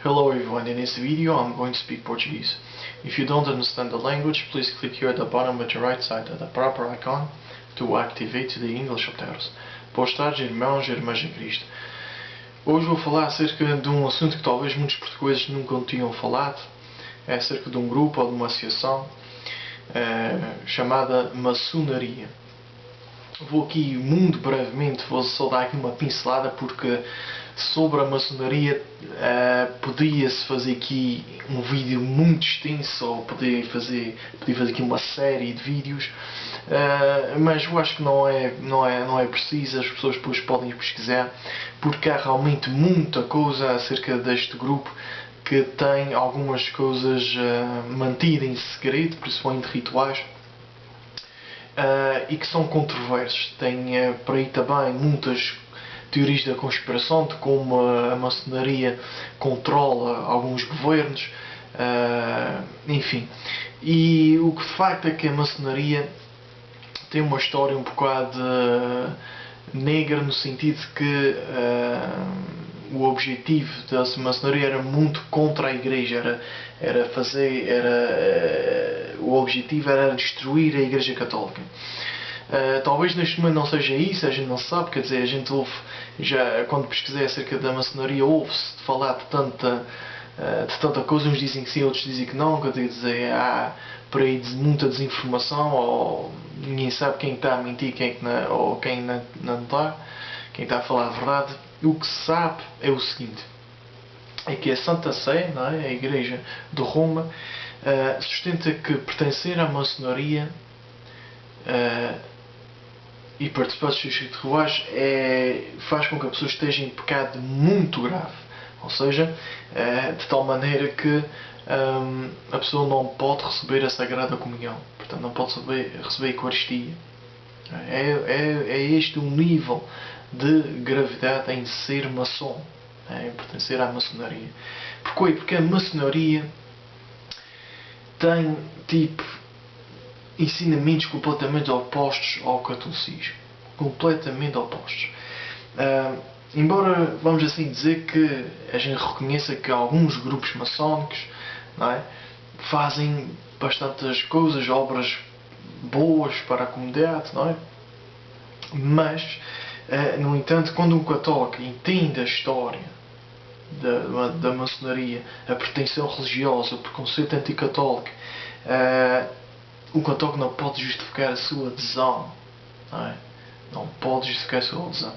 Hello everyone, in this video I'm going to speak Portuguese. If you don't understand the language, please click here at the bottom at your right side at the proper icon to activate the English subtitles. Boas tardes, irmãos e irmãs em Cristo. Hoje vou falar acerca de um assunto que talvez muitos portugueses nunca tinham falado. É acerca de um grupo ou de uma associação chamada maçonaria. Vou aqui muito brevemente, vou só dar aqui uma pincelada porque sobre a maçonaria podia-se fazer aqui um vídeo muito extenso ou podia fazer aqui uma série de vídeos, mas eu acho que não é preciso, as pessoas depois podem pesquisar porque há realmente muita coisa acerca deste grupo que tem algumas coisas mantidas em segredo, principalmente rituais. E que são controversos. Tem por aí também muitas teorias da conspiração de como a maçonaria controla alguns governos, enfim. E o que de facto é que a maçonaria tem uma história um bocado negra, no sentido que o objetivo da maçonaria era muito contra a igreja, o objetivo era destruir a Igreja Católica. Talvez neste momento não seja isso, a gente não sabe, quer dizer, a gente ouve, já quando pesquisei acerca da maçonaria, ouve-se falar de tanta coisa, uns dizem que sim, outros dizem que não, quer dizer, há por aí muita desinformação, ou ninguém sabe quem está a mentir, ou quem não está, quem está a falar a verdade. O que se sabe é o seguinte, é que a Santa Sé, não é? A Igreja de Roma, sustenta que pertencer à maçonaria e participar dos seus rituais faz com que a pessoa esteja em pecado muito grave, ou seja, de tal maneira que a pessoa não pode receber a Sagrada Comunhão, portanto não pode receber a Eucaristia. É este o nível de gravidade em ser maçom, em pertencer à maçonaria. Porquê? Porque a maçonaria tem ensinamentos completamente opostos ao catolicismo. Completamente opostos. Embora, vamos assim dizer, que a gente reconheça que alguns grupos maçónicos, não é, fazem bastantes coisas, obras boas para a comunidade, não é? Mas, no entanto, quando um católico entende a história da maçonaria, a pretensão religiosa, o preconceito anticatólico, o católico não pode justificar a sua adesão. Não pode justificar a sua adesão.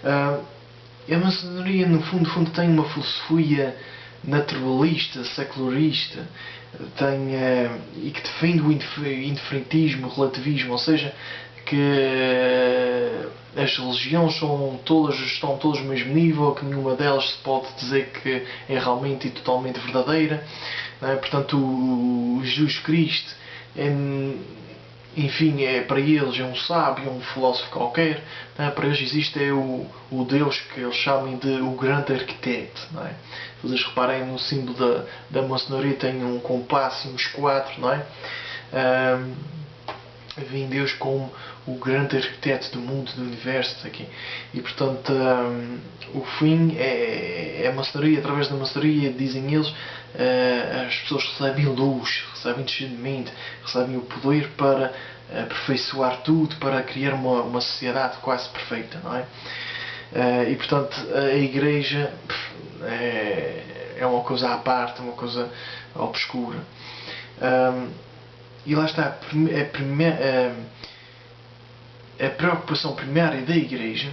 A maçonaria, no fundo, tem uma filosofia naturalista, secularista, e que defende o indiferentismo, o relativismo, ou seja, que as religiões estão todas no mesmo nível, que nenhuma delas se pode dizer que é realmente e totalmente verdadeira. Portanto, o Jesus Cristo enfim, para eles é um sábio, um filósofo qualquer. Para eles existe o Deus que eles chamam de o grande arquiteto. Se vocês reparem no símbolo da maçonaria, tem um compasso e um esquadro. Vem Deus como o grande arquiteto do mundo, do universo aqui. E portanto o fim é a maçonaria. Através da maçonaria, dizem eles, as pessoas recebem luz, recebem discernimento, recebem o poder para aperfeiçoar tudo, para criar uma sociedade quase perfeita, não é? E portanto a Igreja é uma coisa à parte, uma coisa obscura. E lá está, a preocupação primária da Igreja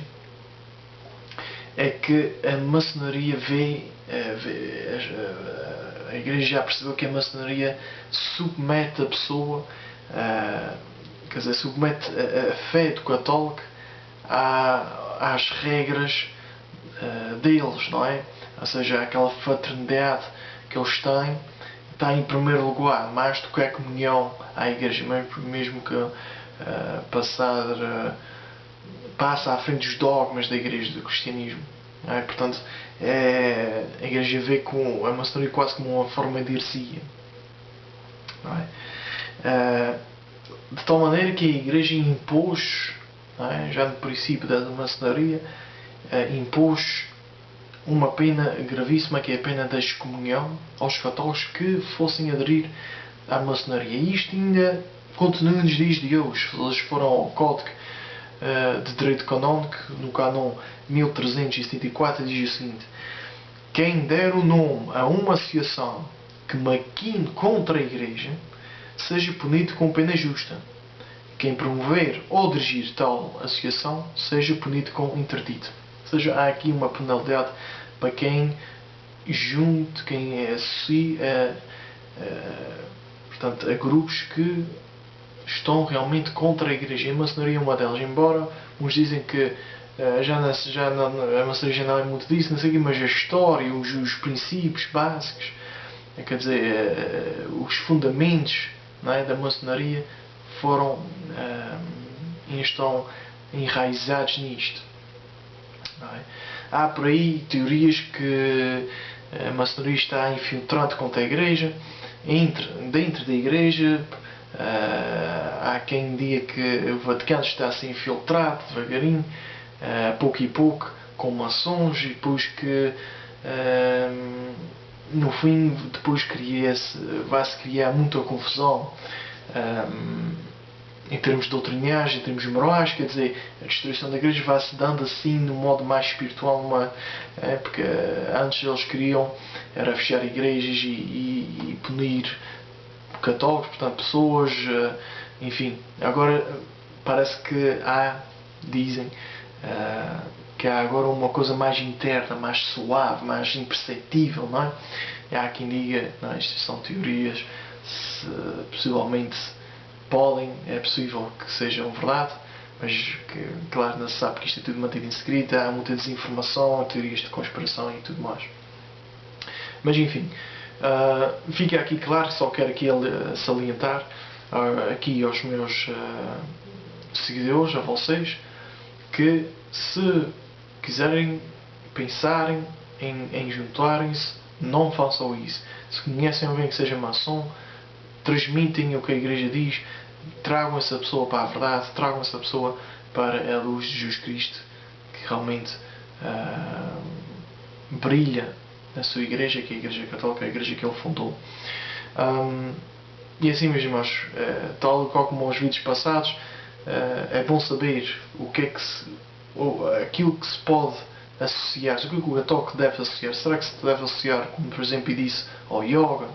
é que a maçonaria a Igreja já percebeu que a maçonaria submete a pessoa, quer dizer, submete a fé do católico às regras deles, não é? Ou seja, aquela fraternidade que eles têm está em primeiro lugar, mais do que a comunhão à Igreja, mesmo que passa à frente dos dogmas da Igreja, do cristianismo. Portanto, a Igreja vê a maçonaria quase como uma forma de heresia. De tal maneira que a Igreja impôs, já no princípio da maçonaria, impôs uma pena gravíssima, que é a pena da excomunhão aos católicos que fossem aderir à maçonaria. E isto ainda continua nos dias de hoje. Eles foram ao Código de Direito Canónico, no Cânon 1374, diz o seguinte: quem der o nome a uma associação que maquine contra a Igreja, seja punido com pena justa. Quem promover ou dirigir tal associação, seja punido com interdito. Ou seja, há aqui uma penalidade para quem junte, quem associa portanto, a grupos que estão realmente contra a Igreja. E a maçonaria é uma delas. Embora uns dizem que a maçonaria já não é muito disso, não sei o quê, mas a história, os princípios básicos, quer dizer, os fundamentos, não é, da maçonaria estão enraizados nisto. Não é? Há por aí teorias que a maçonaria está infiltrante contra a Igreja. Dentro da Igreja há quem diga que o Vaticano está a ser infiltrado devagarinho, pouco e pouco, com maçons, e depois que no fim depois vai-se criar muita confusão em termos doutrinais, em termos morais. Quer dizer, a destruição da Igreja vai-se dando assim no modo mais espiritual, porque antes eles queriam era fechar igrejas e punir católicos, portanto pessoas, enfim. Agora parece que dizem que há agora uma coisa mais interna, mais suave, mais imperceptível, não é? E há quem diga, não, isto são teorias, possivelmente é possível que sejam verdade, mas que, claro, não se sabe, que isto é tudo mantido em segredo, há muita desinformação, teorias de conspiração e tudo mais. Mas enfim, fica aqui claro, só quero aqui salientar aqui aos meus seguidores, a vocês, que se quiserem, pensarem em juntarem-se, não façam isso. Se conhecem alguém que seja maçom, transmitem o que a Igreja diz, tragam essa pessoa para a verdade, tragam essa pessoa para a luz de Jesus Cristo, que realmente brilha na sua Igreja, que é a Igreja Católica, a Igreja que ele fundou. E assim, meus irmãos, tal como os vídeos passados, é bom saber aquilo que se pode associar, o que o católico deve associar. Será que se deve associar, como por exemplo disse, ao yoga?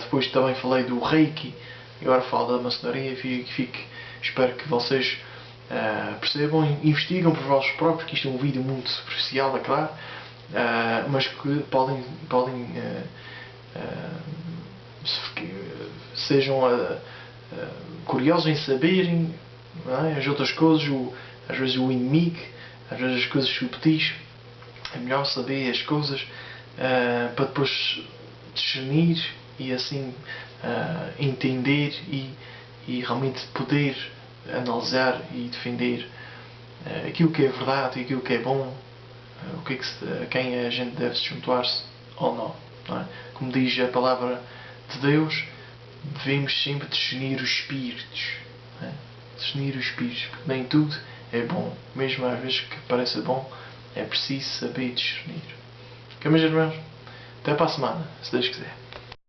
Depois também falei do Reiki, e agora falo da maçonaria. Espero que vocês percebam, investigam por vossos próprios, que isto é um vídeo muito superficial, é claro, mas que podem sejam curiosos em saberem, não é, as outras coisas, às vezes o inimigo, às vezes as coisas subtis. É melhor saber as coisas para depois discernir e assim entender e realmente poder analisar e defender aquilo que é verdade e aquilo que é bom, a quem a gente deve se juntar-se ou não é? Como diz a palavra de Deus, devemos sempre discernir os espíritos, não é? Discernir os espíritos, porque nem tudo é bom, mesmo às vezes que pareça bom, é preciso saber discernir. Ok, meus irmãos? Até para a semana, se Deus quiser.